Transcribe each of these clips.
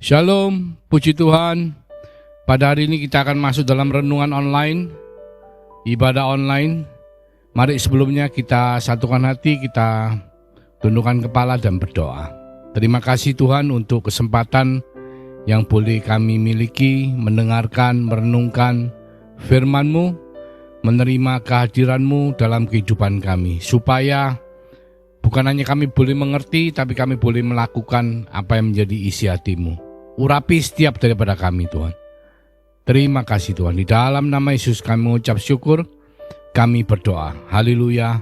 Shalom, puji Tuhan. Pada hari ini kita akan masuk dalam renungan online, ibadah online. Mari sebelumnya kita satukan hati, kita tundukkan kepala dan berdoa. Terima kasih Tuhan untuk kesempatan yang boleh kami miliki, mendengarkan, merenungkan firman-Mu, menerima kehadiran-Mu dalam kehidupan kami. Supaya bukan hanya kami boleh mengerti, tapi kami boleh melakukan apa yang menjadi isi hati-Mu. Urapi setiap daripada kami Tuhan. Terima kasih Tuhan. Di dalam nama Yesus kami mengucap syukur. Kami berdoa. Haleluya.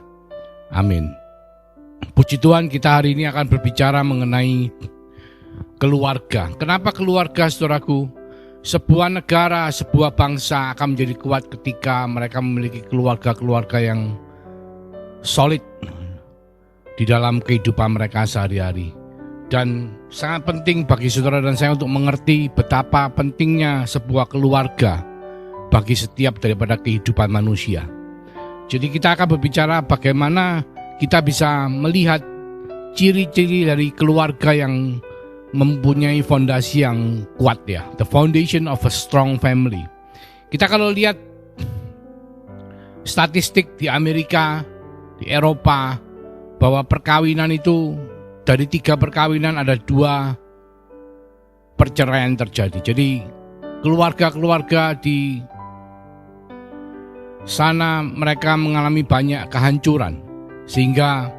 Amin. Puji Tuhan, kita hari ini akan berbicara mengenai keluarga. Kenapa keluarga, saudaraku? Sebuah negara, sebuah bangsa akan menjadi kuat ketika mereka memiliki keluarga-keluarga yang solid di dalam kehidupan mereka sehari-hari. Dan sangat penting bagi saudara dan saya untuk mengerti betapa pentingnya sebuah keluarga bagi setiap daripada kehidupan manusia. Jadi kita akan berbicara bagaimana kita bisa melihat ciri-ciri dari keluarga yang mempunyai fondasi yang kuat ya. The foundation of a strong family. Kita kalau lihat statistik di Amerika, di Eropa, bahwa perkawinan itu dari 3 perkawinan ada 2 perceraian terjadi. Jadi keluarga-keluarga di sana mereka mengalami banyak kehancuran. Sehingga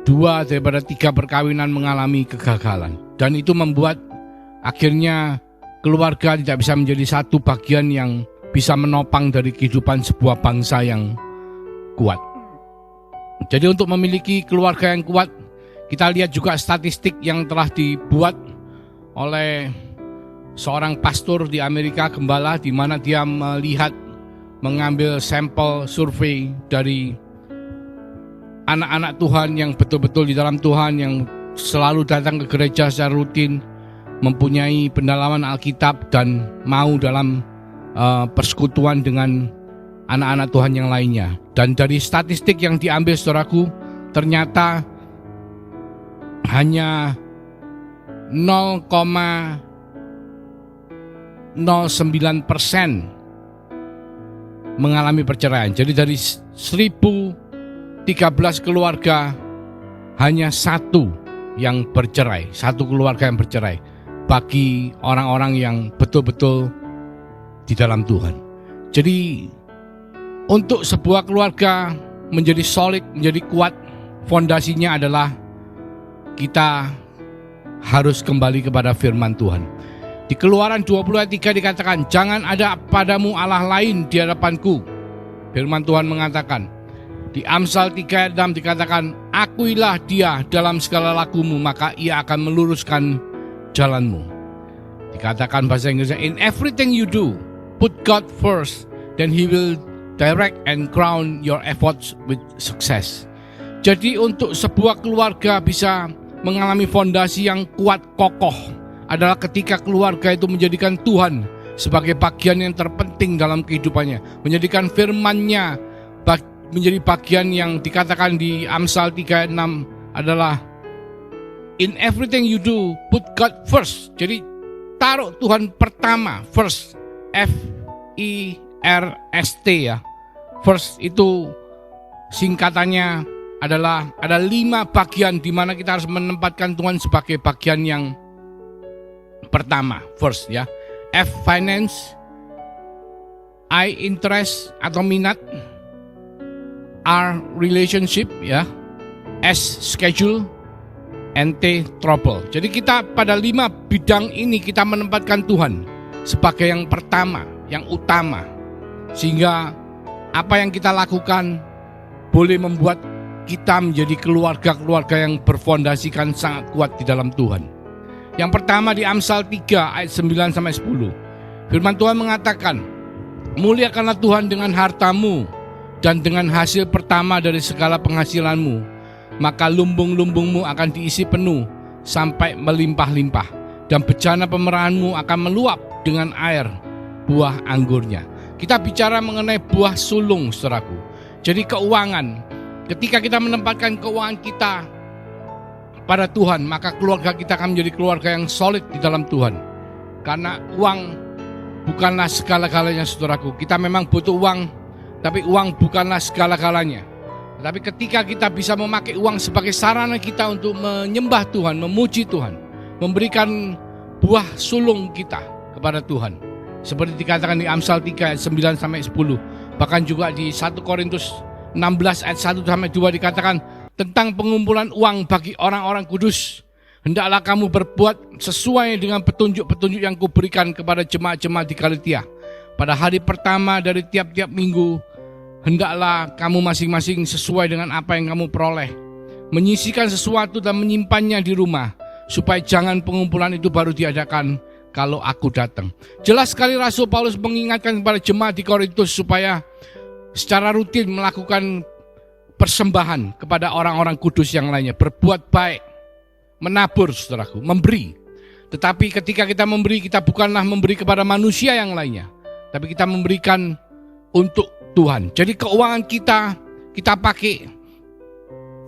2 daripada 3 perkawinan mengalami kegagalan. Dan itu membuat akhirnya keluarga tidak bisa menjadi satu bagian yang bisa menopang dari kehidupan sebuah bangsa yang kuat. Jadi untuk memiliki keluarga yang kuat, kita lihat juga statistik yang telah dibuat oleh seorang pastor di Amerika, gembala, di mana dia mengambil sampel survei dari anak-anak Tuhan yang betul-betul di dalam Tuhan, yang selalu datang ke gereja secara rutin, mempunyai pendalaman Alkitab dan mau dalam persekutuan dengan anak-anak Tuhan yang lainnya. Dan dari statistik yang diambil, saudaraku, ternyata hanya 0,09% mengalami perceraian. Jadi dari 1013 keluarga hanya 1 yang bercerai, 1 keluarga yang bercerai bagi orang-orang yang betul-betul di dalam Tuhan. Jadi untuk sebuah keluarga menjadi solid, menjadi kuat, fondasinya adalah kita harus kembali kepada firman Tuhan. Di Keluaran 20 ayat 3 dikatakan, jangan ada padamu Allah lain di hadapanku. Firman Tuhan mengatakan. Di Amsal 3 ayat 6 dikatakan, akuilah dia dalam segala lakumu, maka ia akan meluruskan jalanmu. Dikatakan bahasa Inggrisnya, in everything you do, put God first, then He will direct and crown your efforts with success. Jadi untuk sebuah keluarga bisa mengalami fondasi yang kuat kokoh adalah ketika keluarga itu menjadikan Tuhan sebagai bagian yang terpenting dalam kehidupannya, menjadikan firman-Nya menjadi bagian yang dikatakan di Amsal 3 ayat 6 adalah in everything you do put God first. Jadi taruh Tuhan pertama, first, F-I-R-S-T ya. First itu singkatannya adalah ada 5 bagian di mana kita harus menempatkan Tuhan sebagai bagian yang pertama, first ya. F, finance, I, interest atau minat, R, relationship ya, S, schedule, and T, trouble. Jadi kita pada 5 bidang ini kita menempatkan Tuhan sebagai yang pertama, yang utama, sehingga apa yang kita lakukan boleh membuat kita menjadi keluarga-keluarga yang berfondasikan sangat kuat di dalam Tuhan. Yang pertama di Amsal 3 ayat 9-10. Firman Tuhan mengatakan, muliakanlah Tuhan dengan hartamu dan dengan hasil pertama dari segala penghasilanmu, maka lumbung-lumbungmu akan diisi penuh sampai melimpah-limpah, dan bejana pemerahanmu akan meluap dengan air buah anggurnya. Kita bicara mengenai buah sulung, saudaraku. Jadi keuangan, ketika kita menempatkan keuangan kita pada Tuhan, maka keluarga kita akan menjadi keluarga yang solid di dalam Tuhan. Karena uang bukanlah segala-galanya, saudaraku. Kita memang butuh uang, tapi uang bukanlah segala-galanya. Tapi ketika kita bisa memakai uang sebagai sarana kita untuk menyembah Tuhan, memuji Tuhan, memberikan buah sulung kita kepada Tuhan, seperti dikatakan di Amsal 3 ayat 9-10. Bahkan juga di 1 Korintus 16 ayat 1-2 dikatakan tentang pengumpulan uang bagi orang-orang kudus. Hendaklah kamu berbuat sesuai dengan petunjuk-petunjuk yang kuberikan kepada jemaat-jemaat di Galatia. Pada hari pertama dari tiap-tiap minggu, hendaklah kamu masing-masing sesuai dengan apa yang kamu peroleh, menyisihkan sesuatu dan menyimpannya di rumah, supaya jangan pengumpulan itu baru diadakan kalau aku datang. Jelas sekali Rasul Paulus mengingatkan kepada jemaat di Korintus supaya secara rutin melakukan persembahan kepada orang-orang kudus yang lainnya, berbuat baik, menabur, saudaraku, memberi. Tetapi ketika kita memberi, kita bukanlah memberi kepada manusia yang lainnya, tapi kita memberikan untuk Tuhan. Jadi keuangan kita pakai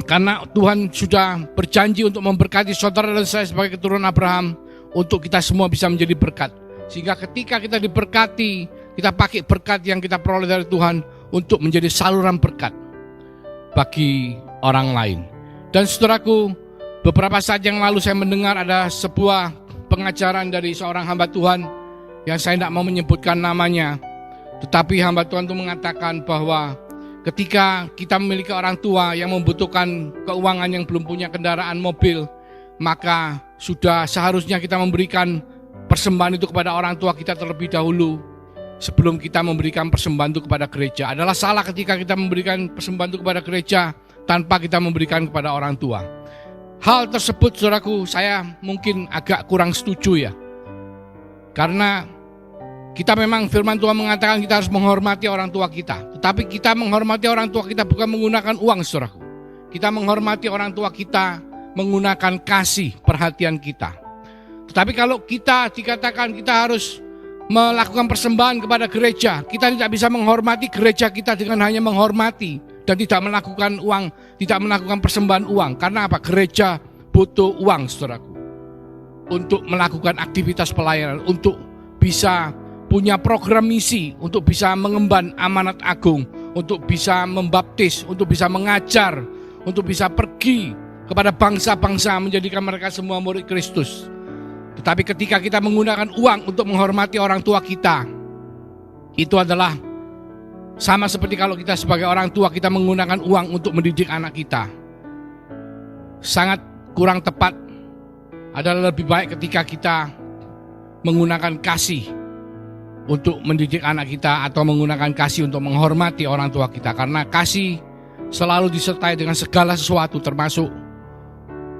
karena Tuhan sudah berjanji untuk memberkati saudara dan saya sebagai keturunan Abraham, untuk kita semua bisa menjadi berkat. Sehingga ketika kita diberkati, kita pakai berkat yang kita peroleh dari Tuhan untuk menjadi saluran berkat bagi orang lain. Dan saudaraku, beberapa saat yang lalu saya mendengar ada sebuah pengajaran dari seorang hamba Tuhan yang saya tidak mau menyebutkan namanya. Tetapi hamba Tuhan itu mengatakan bahwa ketika kita memiliki orang tua yang membutuhkan keuangan, yang belum punya kendaraan mobil, maka sudah seharusnya kita memberikan persembahan itu kepada orang tua kita terlebih dahulu sebelum kita memberikan persembahan itu kepada gereja. Adalah salah ketika kita memberikan persembahan itu kepada gereja tanpa kita memberikan kepada orang tua. Hal tersebut, saudaraku, saya mungkin agak kurang setuju ya. Karena kita memang firman Tuhan mengatakan kita harus menghormati orang tua kita. Tetapi kita menghormati orang tua kita bukan menggunakan uang, saudaraku. Kita menghormati orang tua kita menggunakan kasih perhatian kita. Tetapi kalau kita dikatakan kita harus melakukan persembahan kepada gereja, kita tidak bisa menghormati gereja kita dengan hanya menghormati dan tidak melakukan uang, tidak melakukan persembahan uang. Karena apa? Gereja butuh uang, saudaraku, untuk melakukan aktivitas pelayanan, untuk bisa punya program misi, untuk bisa mengemban amanat agung, untuk bisa membaptis, untuk bisa mengajar, untuk bisa pergi kepada bangsa-bangsa menjadikan mereka semua murid Kristus. Tetapi ketika kita menggunakan uang untuk menghormati orang tua kita, itu adalah sama seperti kalau kita sebagai orang tua kita menggunakan uang untuk mendidik anak kita. Sangat kurang tepat. Adalah lebih baik ketika kita menggunakan kasih untuk mendidik anak kita atau menggunakan kasih untuk menghormati orang tua kita. Karena kasih selalu disertai dengan segala sesuatu termasuk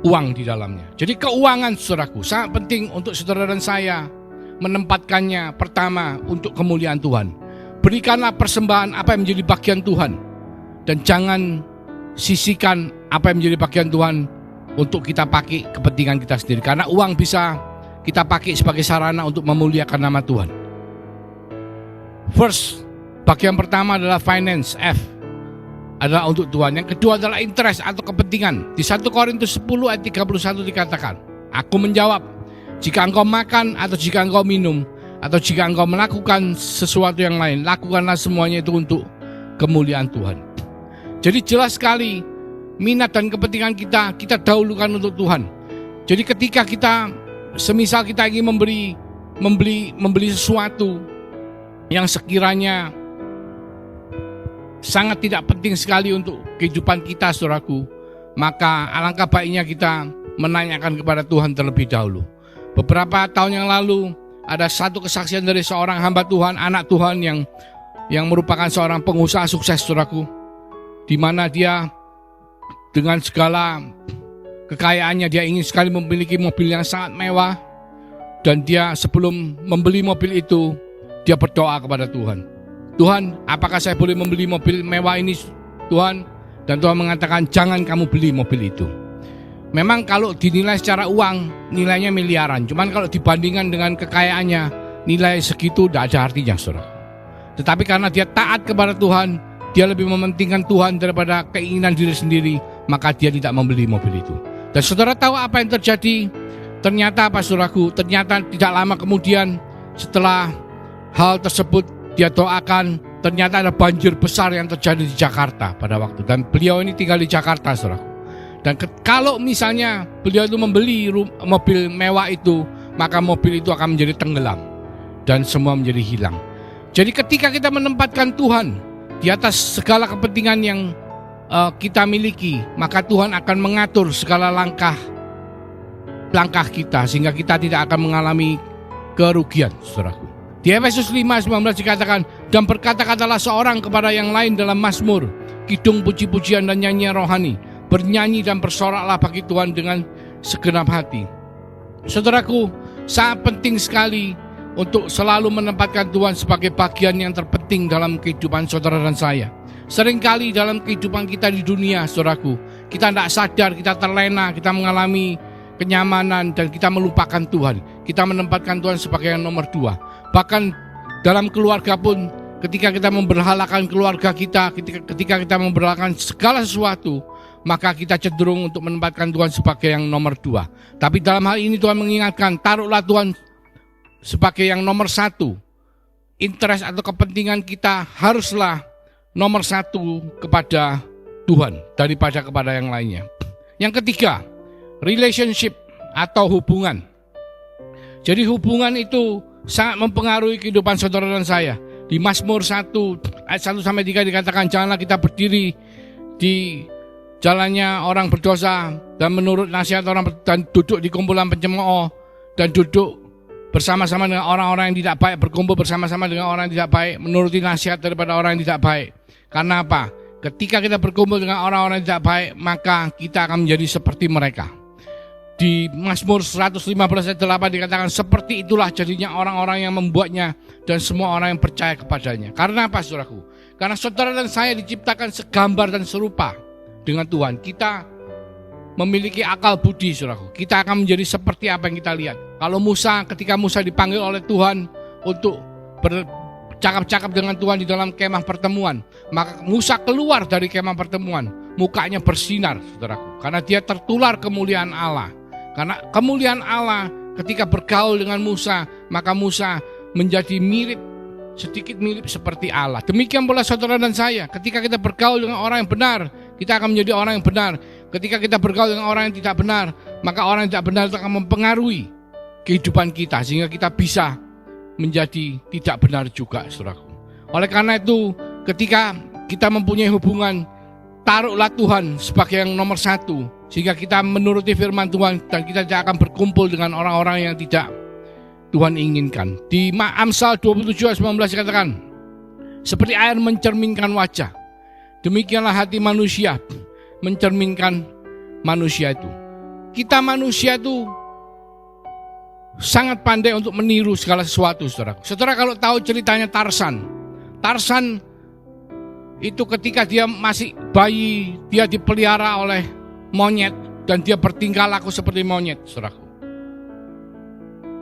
uang di dalamnya. Jadi keuangan, saudaraku, sangat penting untuk saudara dan saya menempatkannya pertama untuk kemuliaan Tuhan. Berikanlah persembahan apa yang menjadi bagian Tuhan, dan jangan sisihkan apa yang menjadi bagian Tuhan untuk kita pakai kepentingan kita sendiri. Karena uang bisa kita pakai sebagai sarana untuk memuliakan nama Tuhan. First, bagian pertama adalah finance, F, adalah untuk Tuhan. Yang kedua adalah interest atau kepentingan. Di 1 Korintus 10 ayat 31 dikatakan, aku menjawab, jika engkau makan atau jika engkau minum atau jika engkau melakukan sesuatu yang lain, lakukanlah semuanya itu untuk kemuliaan Tuhan. Jadi jelas sekali minat dan kepentingan kita dahulukan untuk Tuhan. Jadi ketika kita, semisal kita ingin membeli sesuatu yang sekiranya sangat tidak penting sekali untuk kehidupan kita, saudaraku, maka alangkah baiknya kita menanyakan kepada Tuhan terlebih dahulu. Beberapa tahun yang lalu ada satu kesaksian dari seorang hamba Tuhan, anak Tuhan yang merupakan seorang pengusaha sukses, saudaraku, di mana dia dengan segala kekayaannya dia ingin sekali memiliki mobil yang sangat mewah, dan dia sebelum membeli mobil itu dia berdoa kepada Tuhan. Tuhan, apakah saya boleh membeli mobil mewah ini, Tuhan? Dan Tuhan mengatakan, jangan kamu beli mobil itu. Memang kalau dinilai secara uang, nilainya miliaran. Cuman kalau dibandingkan dengan kekayaannya, nilai segitu tidak ada artinya, saudara. Tetapi karena dia taat kepada Tuhan, dia lebih mementingkan Tuhan daripada keinginan diri sendiri, maka dia tidak membeli mobil itu. Dan saudara tahu apa yang terjadi? Ternyata apa saudaraku? Ternyata tidak lama kemudian setelah hal tersebut dia doakan, ternyata ada banjir besar yang terjadi di Jakarta pada waktu. Dan beliau ini tinggal di Jakarta saudaraku. Dan kalau misalnya beliau itu membeli mobil mewah itu, maka mobil itu akan menjadi tenggelam dan semua menjadi hilang. Jadi ketika kita menempatkan Tuhan di atas segala kepentingan yang kita miliki, maka Tuhan akan mengatur segala langkah kita sehingga kita tidak akan mengalami kerugian, saudaraku. Di Efesus 5:19 dikatakan, dan berkata-katalah seorang kepada yang lain dalam mazmur, kidung puji-pujian dan nyanyian rohani, bernyanyi dan bersoraklah bagi Tuhan dengan segenap hati. Saudaraku, sangat penting sekali untuk selalu menempatkan Tuhan sebagai bagian yang terpenting dalam kehidupan saudara dan saya. Seringkali dalam kehidupan kita di dunia, saudaraku, kita tidak sadar, kita terlena, kita mengalami kenyamanan dan kita melupakan Tuhan. Kita menempatkan Tuhan sebagai yang nomor 2. Bahkan dalam keluarga pun, ketika kita memberhalakan keluarga kita, ketika kita memberhalakan segala sesuatu, maka kita cenderung untuk menempatkan Tuhan sebagai yang nomor 2. Tapi dalam hal ini Tuhan mengingatkan, taruhlah Tuhan sebagai yang nomor 1. Interest atau kepentingan kita haruslah nomor 1 kepada Tuhan daripada kepada yang lainnya. Yang ketiga, relationship atau hubungan. Jadi hubungan itu sangat mempengaruhi kehidupan saudara dan saya. Di Mazmur 1 ayat 1-3 dikatakan, janganlah kita berdiri di jalannya orang berdosa dan menurut nasihat orang dan duduk di kumpulan pencemooh dan duduk bersama-sama dengan orang-orang yang tidak baik, berkumpul bersama-sama dengan orang yang tidak baik, menuruti nasihat daripada orang yang tidak baik. Karena apa? Ketika kita berkumpul dengan orang-orang yang tidak baik, maka kita akan menjadi seperti mereka. Di Mazmur 115 ayat 8 dikatakan, seperti itulah jadinya orang-orang yang membuatnya dan semua orang yang percaya kepadanya. Karena apa, saudaraku? Karena saudara dan saya diciptakan segambar dan serupa dengan Tuhan. Kita memiliki akal budi, saudaraku. Kita akan menjadi seperti apa yang kita lihat. Kalau ketika Musa dipanggil oleh Tuhan untuk bercakap-cakap dengan Tuhan di dalam kemah pertemuan, maka Musa keluar dari kemah pertemuan, mukanya bersinar, saudaraku. Karena dia tertular kemuliaan Allah. Karena kemuliaan Allah ketika bergaul dengan Musa, maka Musa menjadi sedikit mirip seperti Allah. Demikian pula saudara dan saya, ketika kita bergaul dengan orang yang benar, kita akan menjadi orang yang benar. Ketika kita bergaul dengan orang yang tidak benar, maka orang yang tidak benar itu akan mempengaruhi kehidupan kita, sehingga kita bisa menjadi tidak benar juga, saudaraku. Oleh karena itu, ketika kita mempunyai hubungan, taruhlah Tuhan sebagai yang nomor 1, sehingga kita menuruti firman Tuhan dan kita tidak akan berkumpul dengan orang-orang yang tidak Tuhan inginkan. Di Amsal 27:19 dikatakan, seperti air mencerminkan wajah, demikianlah hati manusia mencerminkan manusia itu. Kita manusia itu sangat pandai untuk meniru segala sesuatu, saudara. Saudara kalau tahu ceritanya Tarsan itu ketika dia masih bayi, dia dipelihara oleh monyet dan dia bertingkah laku seperti monyet, saudaraku.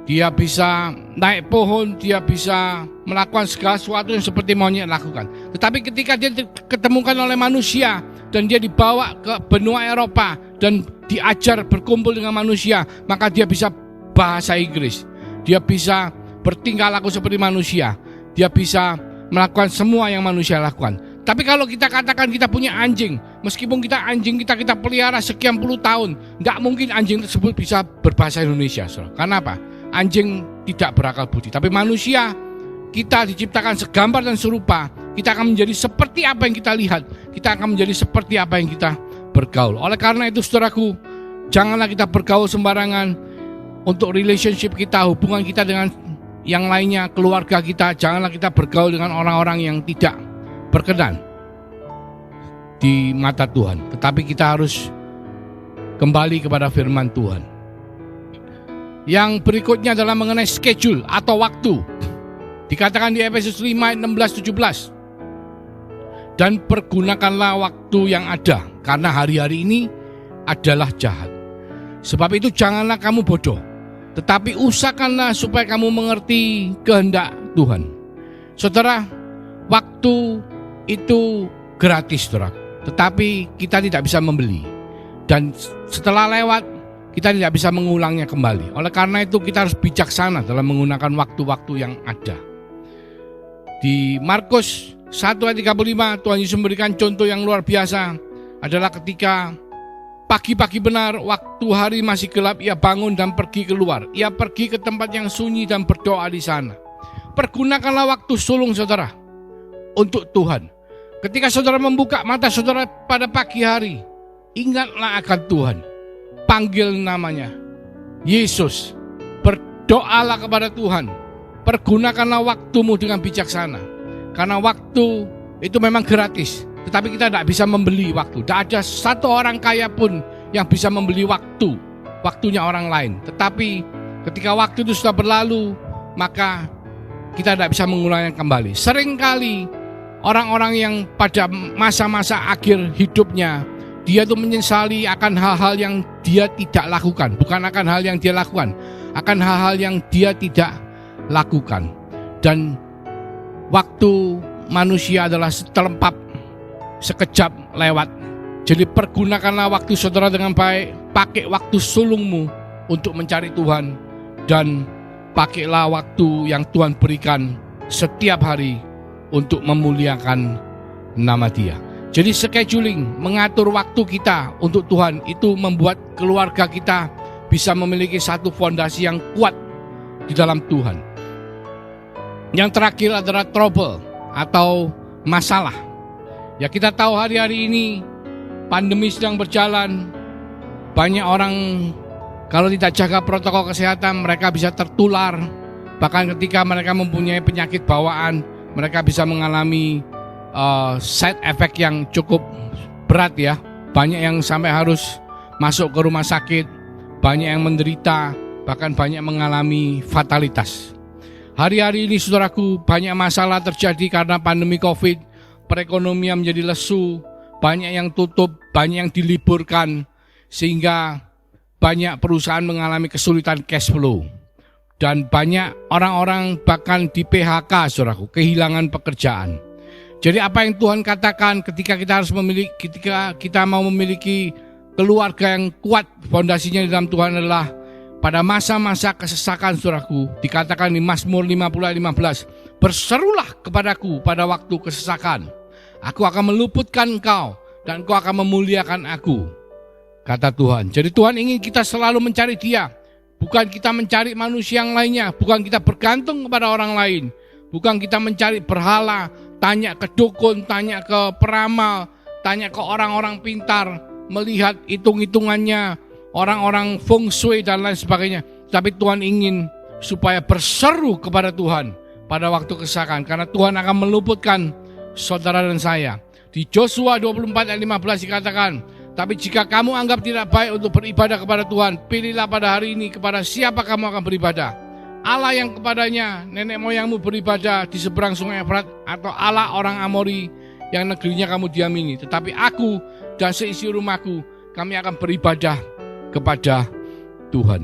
Dia bisa naik pohon, dia bisa melakukan segala sesuatu yang seperti monyet lakukan. Tetapi ketika dia diketemukan oleh manusia dan dia dibawa ke benua Eropa dan diajar berkumpul dengan manusia, maka dia bisa bahasa Inggris. Dia bisa bertingkah laku seperti manusia. Dia bisa melakukan semua yang manusia lakukan. Tapi kalau kita katakan kita punya anjing, meskipun anjing kita pelihara sekian puluh tahun, nggak mungkin anjing tersebut bisa berbahasa Indonesia. Karena apa? Anjing tidak berakal budi. Tapi manusia, kita diciptakan segambar dan serupa. Kita akan menjadi seperti apa yang kita lihat. Kita akan menjadi seperti apa yang kita bergaul. Oleh karena itu, saudaraku, janganlah kita bergaul sembarangan. Untuk relationship kita, hubungan kita dengan yang lainnya, keluarga kita, janganlah kita bergaul dengan orang-orang yang tidak berkenan di mata Tuhan. Tetapi kita harus kembali kepada firman Tuhan. Yang berikutnya adalah mengenai schedule atau waktu. Dikatakan di Efesus 5 ayat 16-17. Dan pergunakanlah waktu yang ada, karena hari-hari ini adalah jahat. Sebab itu janganlah kamu bodoh, tetapi usahakanlah supaya kamu mengerti kehendak Tuhan. Saudara, waktu itu gratis, saudara. Tetapi kita tidak bisa membeli. Dan setelah lewat, kita tidak bisa mengulangnya kembali. Oleh karena itu kita harus bijaksana dalam menggunakan waktu-waktu yang ada. Di Markus 1 ayat 35, Tuhan Yesus memberikan contoh yang luar biasa. Adalah ketika pagi-pagi benar, waktu hari masih gelap, ia bangun dan pergi keluar. Ia pergi ke tempat yang sunyi dan berdoa di sana. Pergunakanlah waktu sulung saudara untuk Tuhan. Ketika saudara membuka mata saudara pada pagi hari, ingatlah akan Tuhan. Panggil namanya Yesus. Berdoalah kepada Tuhan. Pergunakanlah waktumu dengan bijaksana. Karena waktu itu memang gratis, tetapi kita tidak bisa membeli waktu. Tidak ada satu orang kaya pun yang bisa membeli waktunya orang lain. Tetapi ketika waktu itu sudah berlalu, maka kita tidak bisa mengulangnya kembali. Seringkali orang-orang yang pada masa-masa akhir hidupnya, dia itu menyesali akan hal-hal yang dia tidak lakukan. Bukan akan hal yang dia lakukan, akan hal-hal yang dia tidak lakukan. Dan waktu manusia adalah setelempap, sekejap lewat. Jadi pergunakanlah waktu saudara dengan baik. Pakai waktu sulungmu untuk mencari Tuhan. Dan pakailah waktu yang Tuhan berikan setiap hari untuk memuliakan nama Dia. Jadi scheduling, mengatur waktu kita untuk Tuhan, itu membuat keluarga kita bisa memiliki satu fondasi yang kuat di dalam Tuhan. Yang terakhir adalah trouble atau masalah. Ya, kita tahu hari-hari ini pandemi sedang berjalan. Banyak orang kalau tidak jaga protokol kesehatan, mereka bisa tertular. Bahkan ketika mereka mempunyai penyakit bawaan, mereka bisa mengalami side effect yang cukup berat ya. Banyak yang sampai harus masuk ke rumah sakit, banyak yang menderita, bahkan banyak mengalami fatalitas. Hari-hari ini saudaraku, banyak masalah terjadi karena pandemi COVID. Perekonomian menjadi lesu, banyak yang tutup, banyak yang diliburkan, sehingga banyak perusahaan mengalami kesulitan cash flow. Dan banyak orang-orang bahkan di PHK saudaraku, kehilangan pekerjaan. Jadi apa yang Tuhan katakan ketika kita mau memiliki keluarga yang kuat, fondasinya di dalam Tuhan adalah pada masa-masa kesesakan saudaraku, dikatakan di Mazmur 50 ayat 15, berserulah kepadaku pada waktu kesesakan. Aku akan meluputkan engkau dan engkau akan memuliakan aku, kata Tuhan. Jadi Tuhan ingin kita selalu mencari Dia. Bukan kita mencari manusia yang lainnya, bukan kita bergantung kepada orang lain, bukan kita mencari berhala, tanya ke dukun, tanya ke peramal, tanya ke orang-orang pintar, melihat hitung-hitungannya, orang-orang feng shui dan lain sebagainya. Tapi Tuhan ingin supaya berseru kepada Tuhan pada waktu kesesakan, karena Tuhan akan meluputkan saudara dan saya. Di Joshua 24 ayat 15 dikatakan, tapi jika kamu anggap tidak baik untuk beribadah kepada Tuhan, pilihlah pada hari ini kepada siapa kamu akan beribadah. Allah yang kepadanya nenek moyangmu beribadah di seberang sungai Efrat, atau Allah orang Amori yang negerinya kamu diamini. Tetapi aku dan seisi rumahku, kami akan beribadah kepada Tuhan.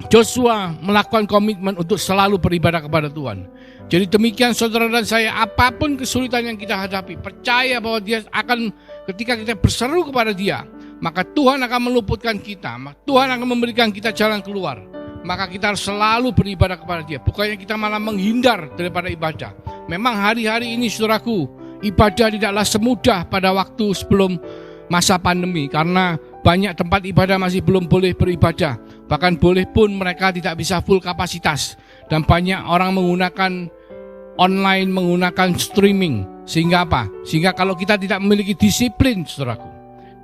Joshua melakukan komitmen untuk selalu beribadah kepada Tuhan. Jadi demikian saudara dan saya, apapun kesulitan yang kita hadapi, percaya bahwa Dia akan, ketika kita berseru kepada Dia, maka Tuhan akan meluputkan kita, maka Tuhan akan memberikan kita jalan keluar. Maka kita harus selalu beribadah kepada Dia, bukannya kita malah menghindar daripada ibadah. Memang hari-hari ini saudaraku, ibadah tidaklah semudah pada waktu sebelum masa pandemi, karena banyak tempat ibadah masih belum boleh beribadah. Bahkan boleh pun mereka tidak bisa full kapasitas. Dan banyak orang menggunakan online, menggunakan streaming. Sehingga apa? Sehingga kalau kita tidak memiliki disiplin saudaraku,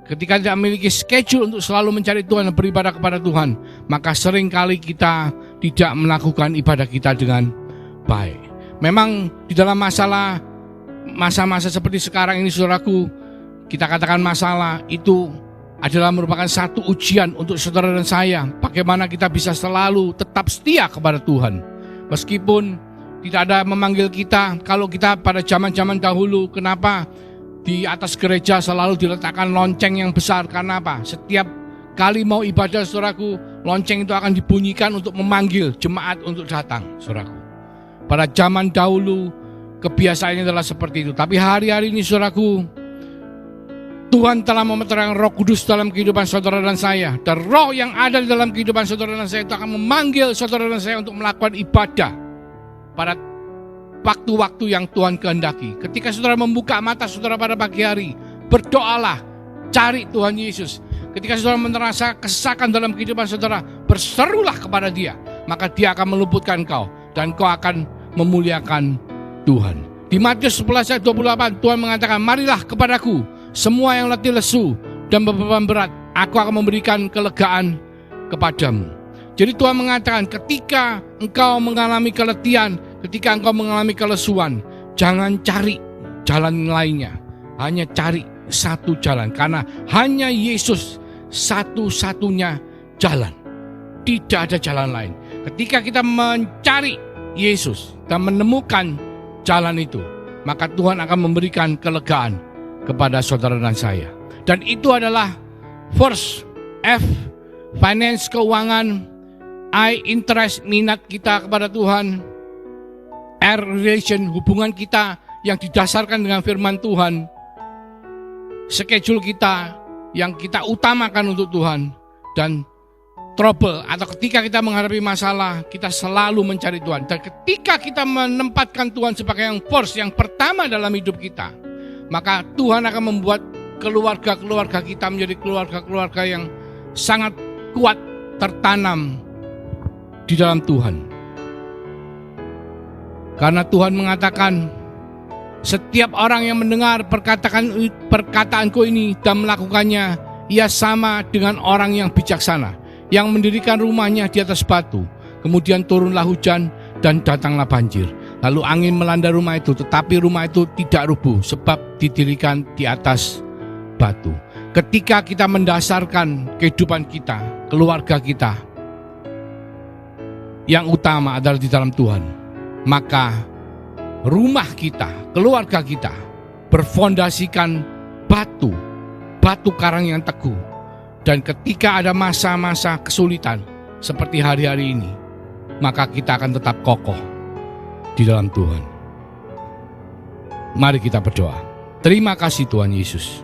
ketika tidak memiliki schedule untuk selalu mencari Tuhan dan beribadah kepada Tuhan, maka seringkali kita tidak melakukan ibadah kita dengan baik. Memang di dalam masa-masa seperti sekarang ini saudaraku, kita katakan masalah itu adalah merupakan satu ujian untuk saudara dan saya. Bagaimana kita bisa selalu tetap setia kepada Tuhan. Meskipun tidak ada memanggil kita. Kalau kita pada zaman-zaman dahulu, kenapa di atas gereja selalu diletakkan lonceng yang besar? Karena apa? Setiap kali mau ibadah saudaraku, lonceng itu akan dibunyikan untuk memanggil jemaat untuk datang saudaraku. Pada zaman dahulu kebiasaannya adalah seperti itu. Tapi hari-hari ini saudaraku, Tuhan telah memeteraikan Roh Kudus dalam kehidupan saudara dan saya. Dan roh yang ada di dalam kehidupan saudara dan saya itu akan memanggil saudara dan saya untuk melakukan ibadah pada waktu-waktu yang Tuhan kehendaki. Ketika saudara membuka mata saudara pada pagi hari, berdoalah, cari Tuhan Yesus. Ketika saudara merasa kesesakan dalam kehidupan saudara, berserulah kepada Dia. Maka Dia akan meluputkan kau dan kau akan memuliakan Tuhan. Di Matius 11 ayat 28 Tuhan mengatakan, marilah kepadaku semua yang letih lesu dan beban berat, aku akan memberikan kelegaan kepadamu. Jadi Tuhan mengatakan, ketika engkau mengalami keletihan, ketika engkau mengalami kelesuan, jangan cari jalan lainnya, hanya cari satu jalan. Karena hanya Yesus satu-satunya jalan, tidak ada jalan lain. Ketika kita mencari Yesus dan menemukan jalan itu, maka Tuhan akan memberikan kelegaan kepada saudara dan saya. Dan itu adalah first, F, finance, keuangan. I, interest, minat kita kepada Tuhan. R, relation, hubungan kita yang didasarkan dengan firman Tuhan. Schedule kita yang kita utamakan untuk Tuhan. Dan trouble, atau ketika kita menghadapi masalah, kita selalu mencari Tuhan. Dan ketika kita menempatkan Tuhan sebagai yang first, yang pertama dalam hidup kita, maka Tuhan akan membuat keluarga-keluarga kita menjadi keluarga-keluarga yang sangat kuat, tertanam di dalam Tuhan. Karena Tuhan mengatakan, setiap orang yang mendengar perkataanku ini dan melakukannya, ia sama dengan orang yang bijaksana, yang mendirikan rumahnya di atas batu. Kemudian turunlah hujan dan datanglah banjir. Lalu angin melanda rumah itu, tetapi rumah itu tidak rubuh sebab didirikan di atas batu. Ketika kita mendasarkan kehidupan kita, keluarga kita, yang utama adalah di dalam Tuhan, maka rumah kita, keluarga kita berfondasikan batu karang yang teguh. Dan ketika ada masa-masa kesulitan seperti hari-hari ini, maka kita akan tetap kokoh di dalam Tuhan. Mari kita berdoa. Terima kasih Tuhan Yesus,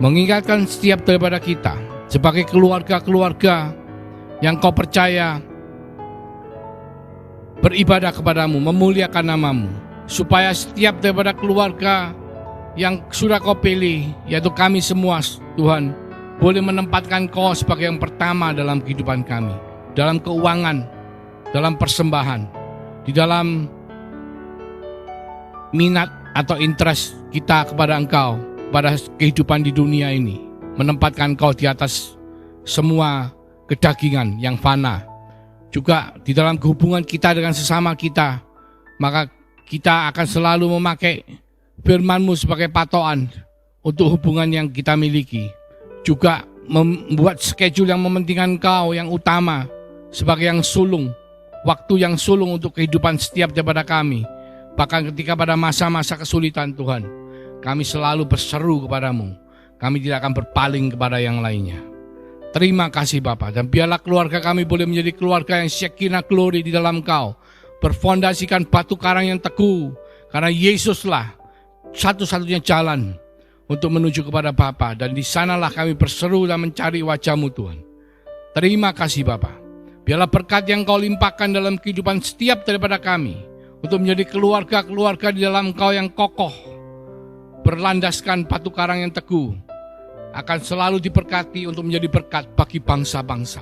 mengingatkan setiap daripada kita sebagai keluarga-keluarga yang Kau percaya beribadah kepadamu, memuliakan namamu, supaya setiap daripada keluarga yang sudah Kau pilih, yaitu kami semua Tuhan, boleh menempatkan Kau sebagai yang pertama dalam kehidupan kami, dalam keuangan, dalam persembahan, di dalam minat atau interest kita kepada Engkau, pada kehidupan di dunia ini, menempatkan Kau di atas semua kedagingan yang fana. Juga di dalam hubungan kita dengan sesama kita, maka kita akan selalu memakai firman-Mu sebagai patokan untuk hubungan yang kita miliki. Juga membuat schedule yang mementingkan Kau yang utama sebagai yang sulung, waktu yang sulung untuk kehidupan setiap daripada kami. Bahkan ketika pada masa-masa kesulitan Tuhan, kami selalu berseru kepadamu. Kami tidak akan berpaling kepada yang lainnya. Terima kasih Bapa, dan biarlah keluarga kami boleh menjadi keluarga yang Shekinah glory di dalam Kau, berfondasikan batu karang yang teguh, karena Yesuslah satu-satunya jalan untuk menuju kepada Bapa, dan di sanalah kami berseru dan mencari wajah-Mu Tuhan. Terima kasih Bapa. Biarlah berkat yang Kau limpahkan dalam kehidupan setiap daripada kami, untuk menjadi keluarga-keluarga di dalam Kau yang kokoh, berlandaskan batu karang yang teguh, akan selalu diberkati untuk menjadi berkat bagi bangsa-bangsa.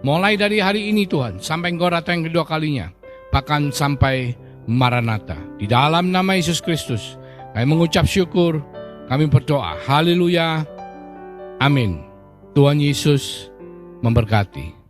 Mulai dari hari ini Tuhan, sampai Engkau datang yang kedua kalinya, bahkan sampai Maranatha. Di dalam nama Yesus Kristus, kami mengucap syukur, kami berdoa. Haleluya. Amin. Tuhan Yesus memberkati.